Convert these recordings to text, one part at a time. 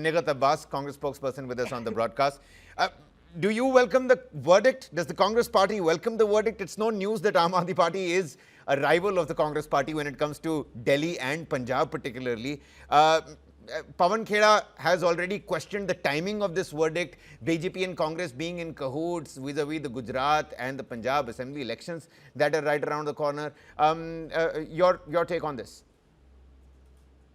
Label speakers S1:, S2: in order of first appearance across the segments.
S1: Nighat Abbas, Congress spokesperson, with us on the broadcast. Do you welcome the verdict? Does the Congress party welcome the verdict? It's no news that Aam Aadmi Party is a rival of the Congress party when it comes to Delhi and Punjab particularly. Pawan Khera has already questioned the timing of this verdict, BJP and Congress being in cahoots vis-a-vis the Gujarat and the Punjab assembly elections that are right around the corner. Your take on this?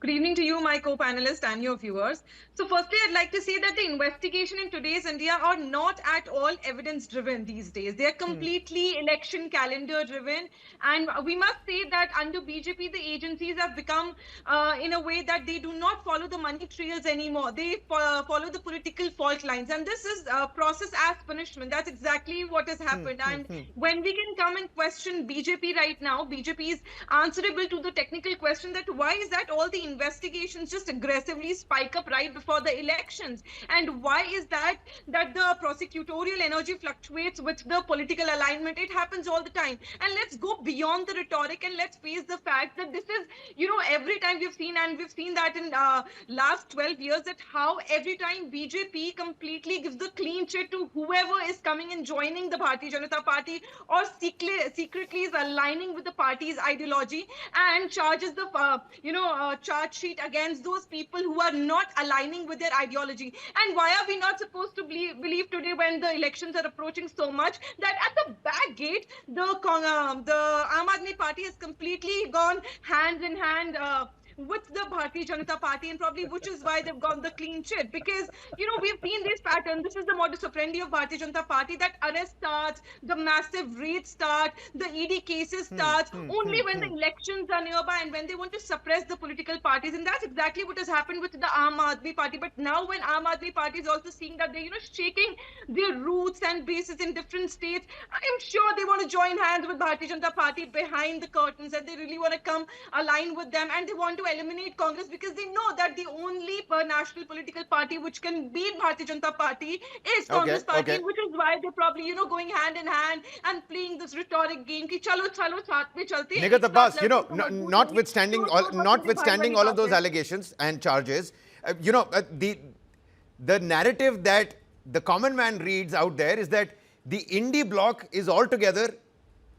S2: Good evening to you, my co-panelists and your viewers. So firstly, I'd like to say that the investigation in today's India are not at all evidence-driven these days. They are completely election calendar-driven. And we must say that under BJP, the agencies have become in a way that they do not follow the money trails anymore. They follow the political fault lines. And this is process as punishment. That's exactly what has happened. And when we can come and question BJP right now, BJP is answerable to the technical question that why is that all the investigations just aggressively spike up right before the elections, and why is that the prosecutorial energy fluctuates with the political alignment? It happens all the time. And let's go beyond the rhetoric and let's face the fact that this is, every time we've seen that in last 12 years, that how every time BJP completely gives the clean sheet to whoever is coming and joining the Bharatiya Janata Party or secretly is aligning with the party's ideology and charges the charge sheet against those people who are not aligning with their ideology. And why are we not supposed to believe today, when the elections are approaching so much, that at the back gate the Aam Aadmi Party has completely gone hand in hand with the Bharatiya Janata Party, and probably which is why they've got the clean sheet, because we've seen this pattern. This is the modus operandi of Bharatiya Janata Party, that arrest starts, the massive raids start, the ED cases starts only when the elections are nearby and when they want to suppress the political parties. And that's exactly what has happened with the Aam Aadmi Party. But now when Aam Aadmi Party is also seeing that they're shaking their roots and bases in different states, I'm sure they want to join hands with Bharatiya Janata Party behind the curtains, and they really want to come align with them, and they want to eliminate Congress, because they know that the only national political party which can beat Bharatiya Janata Party is Congress Party, which is why they're probably going hand in hand and playing this rhetoric game ki chalo saath mein chalte hain.
S1: Nighat Abbas, notwithstanding all of those allegations and charges, the narrative that the common man reads out there is that the Indie bloc is altogether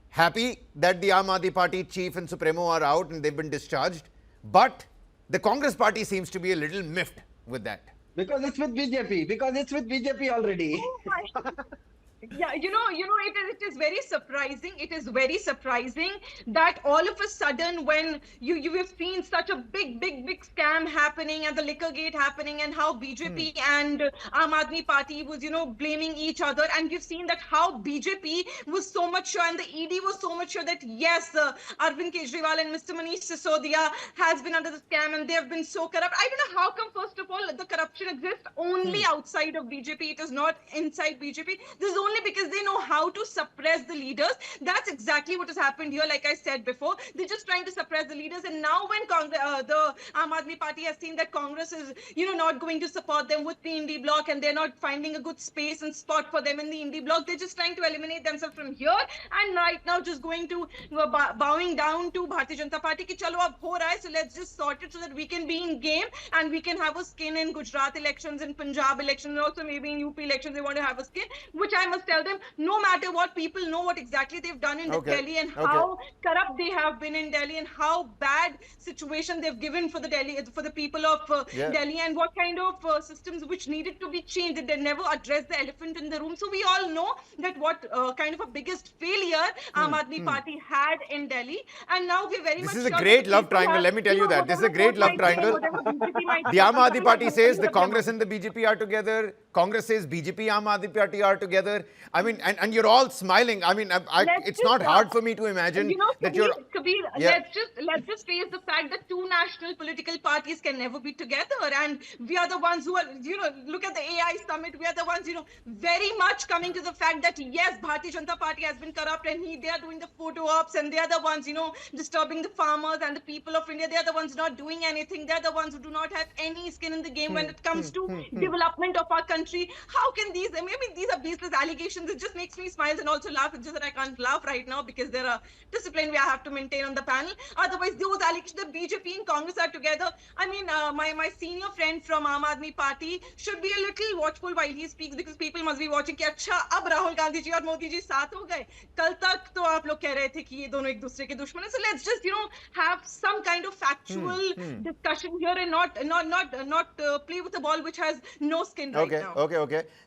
S1: happy that the Aam Aadmi Party chief and supremo are out and they've been discharged. But the Congress party seems to be a little miffed with that.
S3: Because it's with BJP. Because it's with BJP already.
S2: Oh yeah, it is very surprising. It is very surprising that all of a sudden, when you have seen such a big scam happening and the liquor gate happening, and how BJP and Aam Aadmi Party was, blaming each other, and you've seen that how BJP was so much sure and the ED was so much sure that yes, Arvind Kejriwal and Mr. Manish Sisodia has been under the scam and they have been so corrupt. I don't know how come, first of all, the corruption exists only outside of BJP. It is not inside BJP. This is only because they know how to suppress the leaders. That's exactly what has happened here. Like I said before, they're just trying to suppress the leaders. And now when the Aam Aadmi Party has seen that Congress is, not going to support them with the Indie bloc, and they're not finding a good space and spot for them in the Indie bloc, they're just trying to eliminate themselves from here. And right now just going to bowing down to Bharatiya Janata Party ki chalo ab ho raha hai, so let's just sort it so that we can be in game and we can have a skin in Gujarat elections, in Punjab elections, and also maybe in UP elections. They want to have a skin, which I must tell them, no matter what, people know what exactly they've done in Delhi, and how corrupt they have been in Delhi, and how bad situation they've given for the people of Delhi, and what kind of systems which needed to be changed. They never addressed the elephant in the room. So we all know that what kind of a biggest failure Aam Aadmi Party had in Delhi, and now we're very much.
S1: This is a great love triangle. Let me tell you that this is a great love triangle. The Aam Aadmi Party says the Congress and the BJP are together. Congress says BJP, Aam Aadmi Party are together. I mean, and you're all smiling. I mean, it's not hard for me to imagine that you're.
S2: Kabir, let's just face the fact that two national political parties can never be together, and we are the ones who are, look at the AI summit. We are the ones, very much coming to the fact that yes, Bharatiya Janata Party has been corrupt, and they are doing the photo ops, and they are the ones, disturbing the farmers and the people of India. They are the ones not doing anything. They are the ones who do not have any skin in the game when it comes to development of our country. How can maybe these are baseless allegations allegations, it just makes me smile and also laugh. It's just that I can't laugh right now because there are discipline we have to maintain on the panel. Otherwise, those allegations that BJP and Congress are together. I mean, my senior friend from Aam Aadmi Party should be a little watchful while he speaks because people must be watching. कि अच्छा अब राहुल गांधी जी और मोदी जी साथ हो गए. कल तक तो आप लोग कह रहे थे कि ये दोनों एक दूसरे के दुश्मन हैं. So let's just have some kind of factual discussion here and not play with a ball which has no skin right now.
S1: Okay.